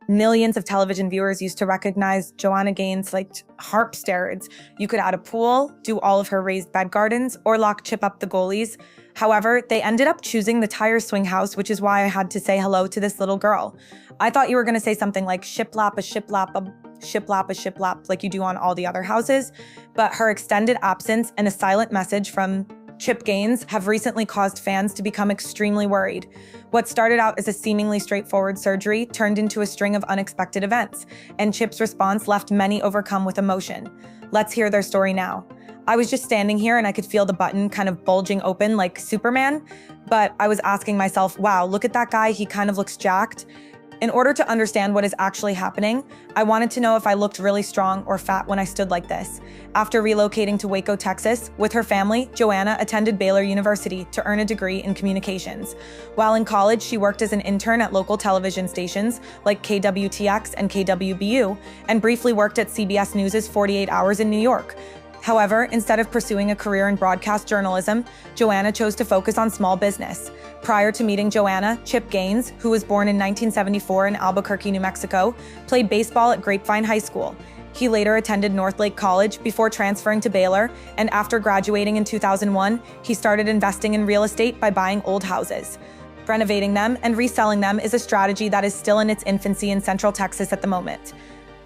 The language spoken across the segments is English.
Millions of television viewers used to recognize Joanna Gaines like harp steroids. You could add a pool, do all of her raised bed gardens, or lock Chip up the goalies. However, they ended up choosing the tire swing house, which is why I had to say hello to this little girl. I thought you were gonna say something like shiplap, a shiplap, a shiplap, a shiplap, like you do on all the other houses. But her extended absence and a silent message from Chip Gaines have recently caused fans to become extremely worried. What started out as a seemingly straightforward surgery turned into a string of unexpected events, and Chip's response left many overcome with emotion. Let's hear their story now. I was just standing here and I could feel the button kind of bulging open like Superman, but I was asking myself, wow, look at that guy, he kind of looks jacked. In order to understand what is actually happening, I wanted to know if I looked really strong or fat when I stood like this. After relocating to Waco, Texas, with her family, Joanna attended Baylor University to earn a degree in communications. While in college, she worked as an intern at local television stations like KWTX and KWBU, and briefly worked at CBS News' 48 Hours in New York. However, instead of pursuing a career in broadcast journalism, Joanna chose to focus on small business. Prior to meeting Joanna, Chip Gaines, who was born in 1974 in Albuquerque, New Mexico, played baseball at Grapevine High School. He later attended Northlake College before transferring to Baylor, and after graduating in 2001, he started investing in real estate by buying old houses. Renovating them and reselling them is a strategy that is still in its infancy in Central Texas at the moment.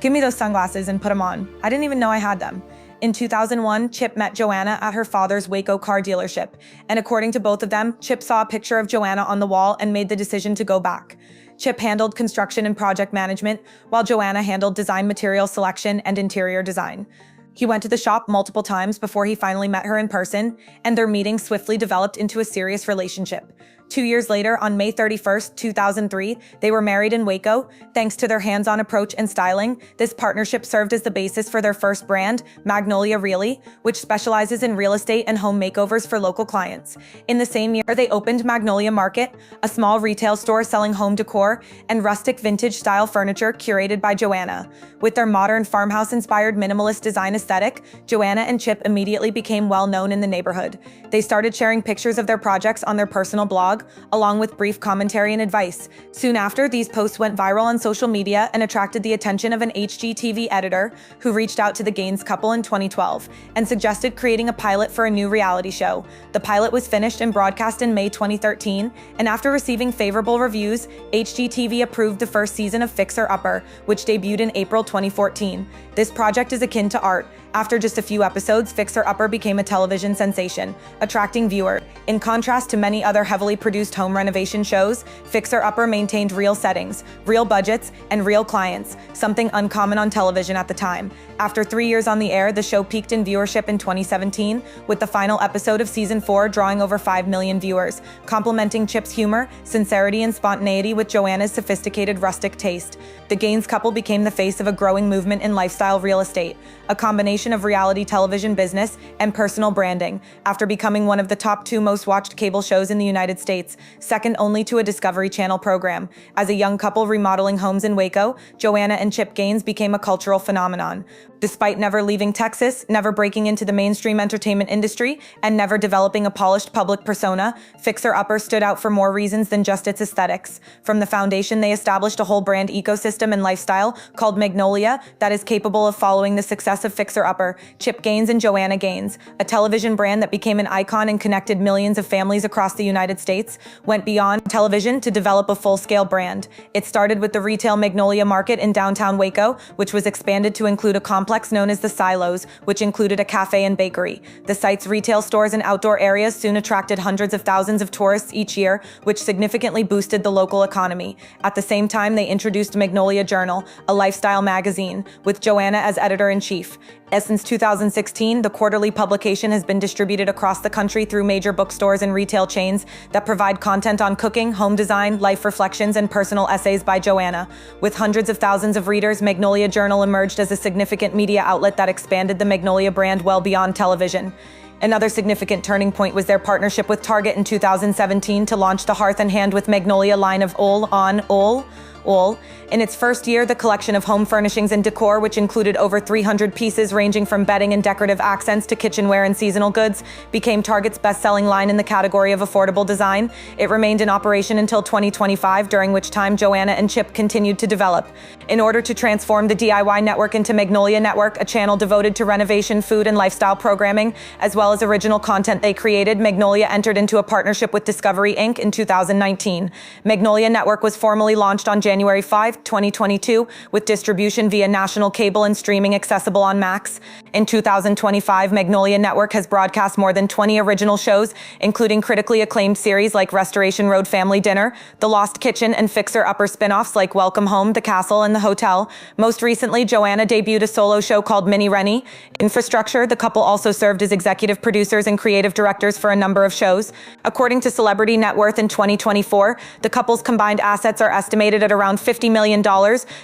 Give me those sunglasses and put them on. I didn't even know I had them. In 2001, Chip met Joanna at her father's Waco car dealership, and according to both of them, Chip saw a picture of Joanna on the wall and made the decision to go back. Chip handled construction and project management, while Joanna handled design material selection and interior design. He went to the shop multiple times before he finally met her in person, and their meeting swiftly developed into a serious relationship. 2 years later, on May 31st, 2003, they were married in Waco. Thanks to their hands-on approach and styling, this partnership served as the basis for their first brand, Magnolia Really, which specializes in real estate and home makeovers for local clients. In the same year, they opened Magnolia Market, a small retail store selling home decor and rustic vintage-style furniture curated by Joanna. With their modern farmhouse-inspired minimalist design aesthetic, Joanna and Chip immediately became well-known in the neighborhood. They started sharing pictures of their projects on their personal blog, along with brief commentary and advice. Soon after, these posts went viral on social media and attracted the attention of an HGTV editor who reached out to the Gaines couple in 2012 and suggested creating a pilot for a new reality show. The pilot was finished and broadcast in May 2013, and after receiving favorable reviews, HGTV approved the first season of Fixer Upper, which debuted in April 2014. This project is akin to art. After just a few episodes, Fixer Upper became a television sensation, attracting viewers. In contrast to many other heavily produced home renovation shows, Fixer Upper maintained real settings, real budgets, and real clients, something uncommon on television at the time. After 3 years on the air, the show peaked in viewership in 2017, with the final episode of Season 4 drawing over 5 million viewers, complementing Chip's humor, sincerity, and spontaneity with Joanna's sophisticated rustic taste. The Gaines couple became the face of a growing movement in lifestyle real estate, a combination of reality television business and personal branding, after becoming one of the top 2 most watched cable shows in the United States, second only to a Discovery Channel program. As a young couple remodeling homes in Waco, Joanna and Chip Gaines became a cultural phenomenon. Despite never leaving Texas, never breaking into the mainstream entertainment industry, and never developing a polished public persona, Fixer Upper stood out for more reasons than just its aesthetics. From the foundation, they established a whole brand ecosystem and lifestyle called Magnolia that is capable of following the success of Fixer Upper, Chip Gaines and Joanna Gaines. A television brand that became an icon and connected millions of families across the United States, went beyond television to develop a full-scale brand. It started with the retail Magnolia Market in downtown Waco, which was expanded to include a complex known as the Silos, which included a cafe and bakery. The site's retail stores and outdoor areas soon attracted hundreds of thousands of tourists each year, which significantly boosted the local economy. At the same time, they introduced Magnolia Journal, a lifestyle magazine, with Joanna as editor-in-chief. Since 2016, the quarterly publication has been distributed across the country through major bookstores and retail chains that provide content on cooking, home design, life reflections, and personal essays by Joanna. With hundreds of thousands of readers, Magnolia Journal emerged as a significant media outlet that expanded the Magnolia brand well beyond television. Another significant turning point was their partnership with Target in 2017 to launch the Hearth and Hand with Magnolia line of Ole on Ole. All. In its first year, the collection of home furnishings and decor, which included over 300 pieces ranging from bedding and decorative accents to kitchenware and seasonal goods, became Target's best-selling line in the category of affordable design. It remained in operation until 2025, during which time Joanna and Chip continued to develop. In order to transform the DIY network into Magnolia Network, a channel devoted to renovation, food, and lifestyle programming, as well as original content they created, Magnolia entered into a partnership with Discovery Inc. in 2019. Magnolia Network was formally launched on January 5, 2022, with distribution via national cable and streaming accessible on Max. In 2025, Magnolia Network has broadcast more than 20 original shows, including critically acclaimed series like Restoration Road Family Dinner, The Lost Kitchen, and fixer-upper spin-offs like Welcome Home, The Castle, and The Hotel. Most recently, Joanna debuted a solo show called Mini Rennie. Infrastructure, the couple also served as executive producers and creative directors for a number of shows. According to Celebrity Net Worth in 2024, the couple's combined assets are estimated at around $50 million,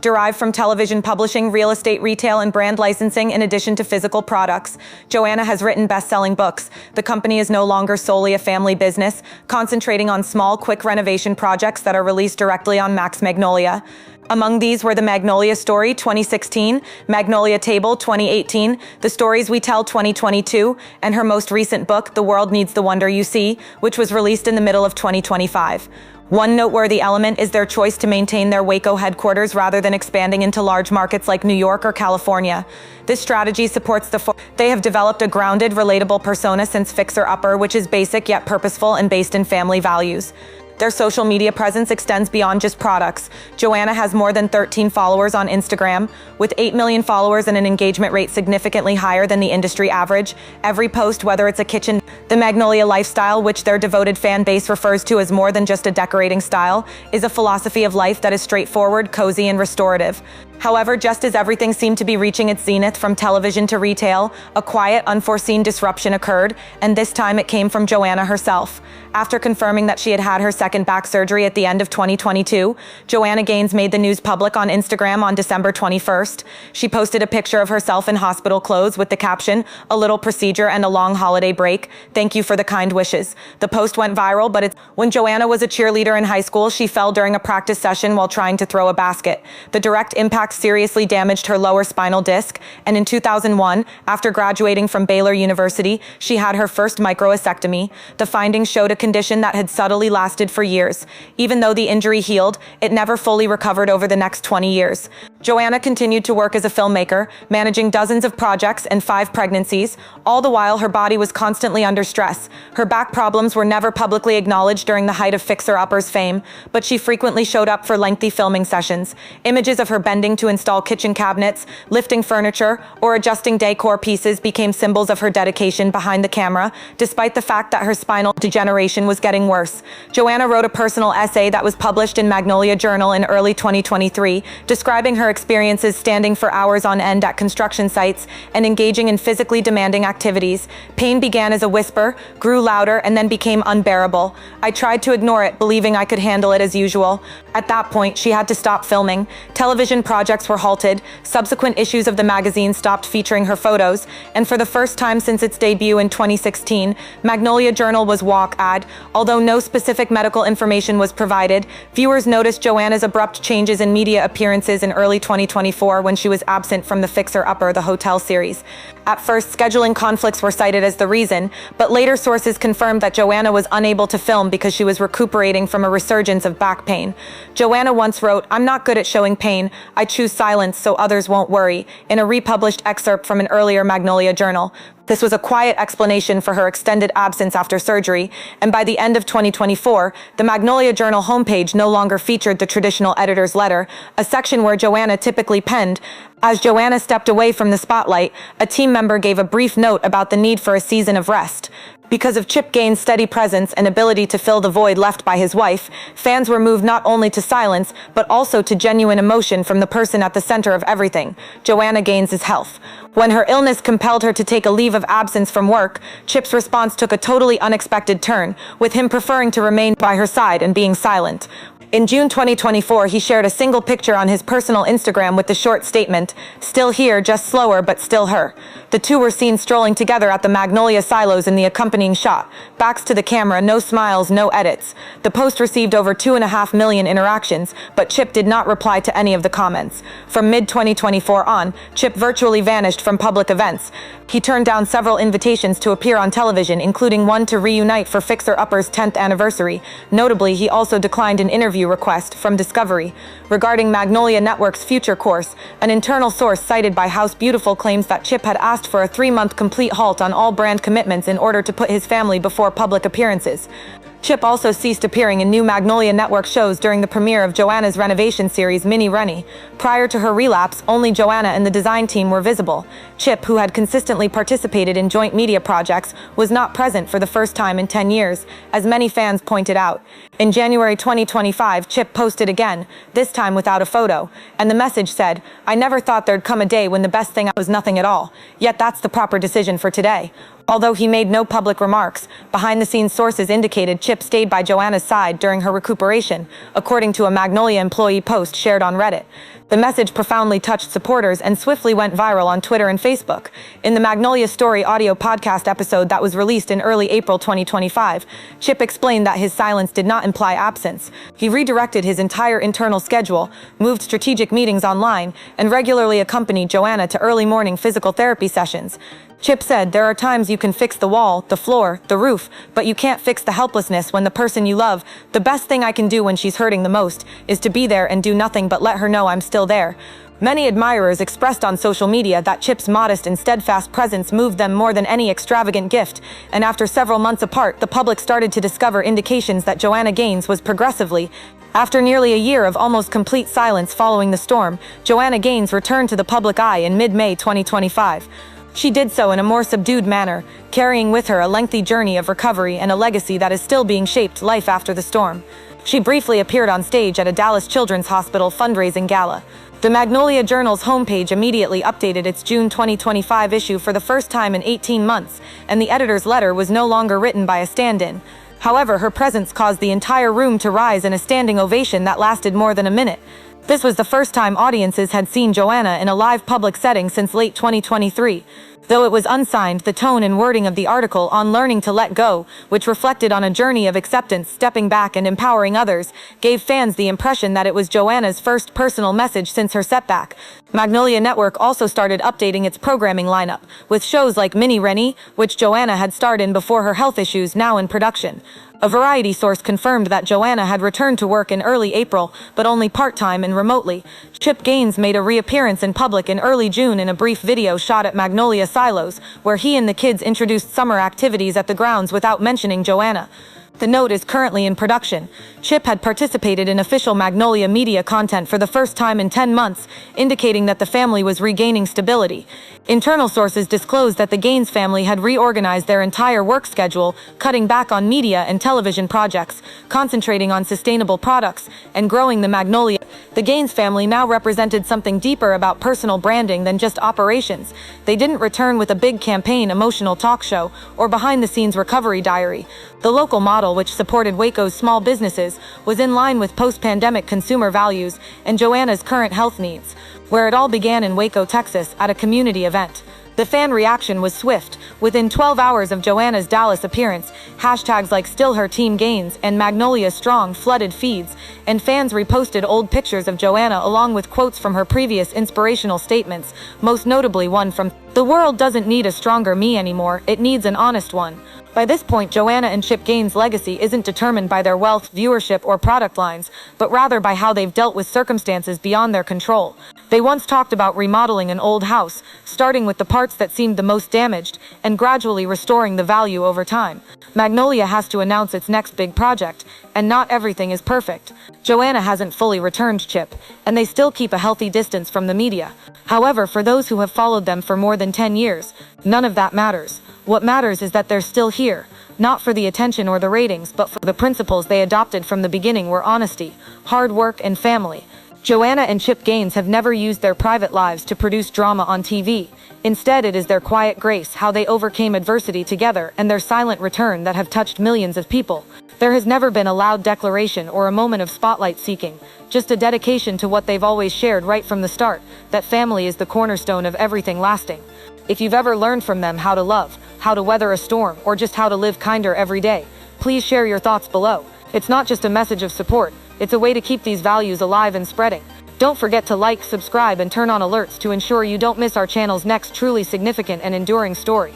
derived from television publishing, real estate, retail, and brand licensing, in addition to physical products. Joanna has written best-selling books. The company is no longer solely a family business, concentrating on small, quick renovation projects that are released directly on Max Magnolia. Among these were the Magnolia Story 2016, Magnolia Table 2018, The Stories We Tell 2022, and her most recent book, The World Needs the Wonder You See, which was released in the middle of 2025. One noteworthy element is their choice to maintain their Waco headquarters rather than expanding into large markets like New York or California. This strategy supports they have developed a grounded, relatable persona since Fixer Upper, which is basic yet purposeful and based in family values. Their social media presence extends beyond just products. Joanna has more than 13 followers on Instagram, with 8 million followers and an engagement rate significantly higher than the industry average. Every post, whether it's a kitchen, the Magnolia lifestyle, which their devoted fan base refers to as more than just a decorating style, is a philosophy of life that is straightforward, cozy, and restorative. However, just as everything seemed to be reaching its zenith from television to retail, a quiet, unforeseen disruption occurred, and this time it came from Joanna herself. After confirming that she had had her second back surgery at the end of 2022, Joanna Gaines made the news public on Instagram on December 21st. She posted a picture of herself in hospital clothes with the caption, "A little procedure and a long holiday break. Thank you for the kind wishes." The post went viral, but when Joanna was a cheerleader in high school, she fell during a practice session while trying to throw a basket. The direct impact seriously damaged her lower spinal disc, and in 2001, after graduating from Baylor University, she had her first microasectomy. The findings showed a condition that had subtly lasted for years. Even though the injury healed, it never fully recovered over the next 20 years. Joanna continued to work as a filmmaker, managing dozens of projects and 5 pregnancies. All the while, her body was constantly under stress. Her back problems were never publicly acknowledged during the height of Fixer Upper's fame, but she frequently showed up for lengthy filming sessions. Images of her bending to install kitchen cabinets, lifting furniture, or adjusting decor pieces became symbols of her dedication behind the camera, despite the fact that her spinal degeneration was getting worse. Joanna wrote a personal essay that was published in Magnolia Journal in early 2023, describing her experiences standing for hours on end at construction sites and engaging in physically demanding activities. Pain began as a whisper, grew louder, and then became unbearable. I tried to ignore it, believing I could handle it as usual. At that point, she had to stop filming. Television projects were halted, subsequent issues of the magazine stopped featuring her photos, and for the first time since its debut in 2016, Magnolia Journal was walk-ad. Although no specific medical information was provided, viewers noticed Joanna's abrupt changes in media appearances in early 2024 when she was absent from the Fixer Upper, The Hotel series. At first, scheduling conflicts were cited as the reason, but later sources confirmed that Joanna was unable to film because she was recuperating from a resurgence of back pain. Joanna once wrote, "I'm not good at showing pain. I choose silence so others won't worry," in a republished excerpt from an earlier Magnolia Journal. This was a quiet explanation for her extended absence after surgery, and by the end of 2024, the Magnolia Journal homepage no longer featured the traditional editor's letter, a section where Joanna typically penned. As Joanna stepped away from the spotlight, a team member gave a brief note about the need for a season of rest. Because of Chip Gaines' steady presence and ability to fill the void left by his wife, fans were moved not only to silence, but also to genuine emotion from the person at the center of everything, Joanna Gaines' health. When her illness compelled her to take a leave of absence from work, Chip's response took a totally unexpected turn, with him preferring to remain by her side and being silent. In June 2024, he shared a single picture on his personal Instagram with the short statement, "Still here, just slower, but still her." The two were seen strolling together at the Magnolia Silos in the accompanying shot. Backs to the camera, no smiles, no edits. The post received over 2.5 million interactions, but Chip did not reply to any of the comments. From mid-2024 on, Chip virtually vanished from public events. He turned down several invitations to appear on television, including one to reunite for Fixer Upper's 10th anniversary. Notably, he also declined an interview request from Discovery. Regarding Magnolia Network's future course, an internal source cited by House Beautiful claims that Chip had asked for a 3-month complete halt on all brand commitments in order to put his family before public appearances. Chip also ceased appearing in new Magnolia Network shows during the premiere of Joanna's renovation series Mini Rennie. Prior to her relapse, only Joanna and the design team were visible. Chip, who had consistently participated in joint media projects, was not present for the first time in 10 years, as many fans pointed out. In January 2025, Chip posted again, this time without a photo, and the message said, "I never thought there'd come a day when the best thing was nothing at all. Yet that's the proper decision for today." Although he made no public remarks, behind-the-scenes sources indicated Chip stayed by Joanna's side during her recuperation, according to a Magnolia employee post shared on Reddit. The message profoundly touched supporters and swiftly went viral on Twitter and Facebook. In the Magnolia Story audio podcast episode that was released in early April 2025, Chip explained that his silence did not imply absence. He redirected his entire internal schedule, moved strategic meetings online, and regularly accompanied Joanna to early morning physical therapy sessions. Chip said, "There are times you can fix the wall, the floor, the roof, but you can't fix the helplessness when the person you love. The best thing I can do when she's hurting the most is to be there and do nothing but let her know I'm still there." Many admirers expressed on social media that Chip's modest and steadfast presence moved them more than any extravagant gift, and after several months apart, the public started to discover indications that Joanna Gaines was progressively. After nearly a year of almost complete silence following the storm, Joanna Gaines returned to the public eye in mid-May 2025. She did so in a more subdued manner, carrying with her a lengthy journey of recovery and a legacy that is still being shaped life after the storm. She briefly appeared on stage at a Dallas Children's Hospital fundraising gala. The Magnolia Journal's homepage immediately updated its June 2025 issue for the first time in 18 months, and the editor's letter was no longer written by a stand-in. However, her presence caused the entire room to rise in a standing ovation that lasted more than a minute. This was the first time audiences had seen Joanna in a live public setting since late 2023. Though it was unsigned, the tone and wording of the article on learning to let go, which reflected on a journey of acceptance, stepping back and empowering others, gave fans the impression that it was Joanna's first personal message since her setback. Magnolia Network also started updating its programming lineup, with shows like Mini Rennie, which Joanna had starred in before her health issues, now in production. A Variety source confirmed that Joanna had returned to work in early April, but only part-time and remotely. Chip Gaines made a reappearance in public in early June in a brief video shot at Magnolia Silos, where he and the kids introduced summer activities at the grounds without mentioning Joanna. The note is currently in production. Chip had participated in official Magnolia media content for the first time in 10 months, indicating that the family was regaining stability. Internal sources disclosed that the Gaines family had reorganized their entire work schedule, cutting back on media and television projects, concentrating on sustainable products, and growing the Magnolia. The Gaines family now represented something deeper about personal branding than just operations. They didn't return with a big campaign, emotional talk show, or behind-the-scenes recovery diary. The local model, which supported Waco's small businesses, was in line with post-pandemic consumer values and Joanna's current health needs. Where it all began in Waco, Texas, at a community event. The fan reaction was swift. Within 12 hours of Joanna's Dallas appearance, hashtags like Still Her Team Gaines and Magnolia Strong flooded feeds, and fans reposted old pictures of Joanna along with quotes from her previous inspirational statements, most notably one from, "The world doesn't need a stronger me anymore, it needs an honest one." By this point, Joanna and Chip Gaines' legacy isn't determined by their wealth, viewership, or product lines, but rather by how they've dealt with circumstances beyond their control. They once talked about remodeling an old house, starting with the parts that seemed the most damaged, and gradually restoring the value over time. Magnolia has to announce its next big project, and not everything is perfect. Joanna hasn't fully returned Chip, and they still keep a healthy distance from the media. However, for those who have followed them for more than 10 years, none of that matters. What matters is that they're still here, not for the attention or the ratings, but for the principles they adopted from the beginning were honesty, hard work, and family. Joanna and Chip Gaines have never used their private lives to produce drama on TV. Instead, it is their quiet grace, how they overcame adversity together, and their silent return that have touched millions of people. There has never been a loud declaration or a moment of spotlight seeking, just a dedication to what they've always shared right from the start, that family is the cornerstone of everything lasting. If you've ever learned from them how to love, how to weather a storm, or just how to live kinder every day, please share your thoughts below. It's not just a message of support, it's a way to keep these values alive and spreading. Don't forget to like, subscribe, and turn on alerts to ensure you don't miss our channel's next truly significant and enduring story.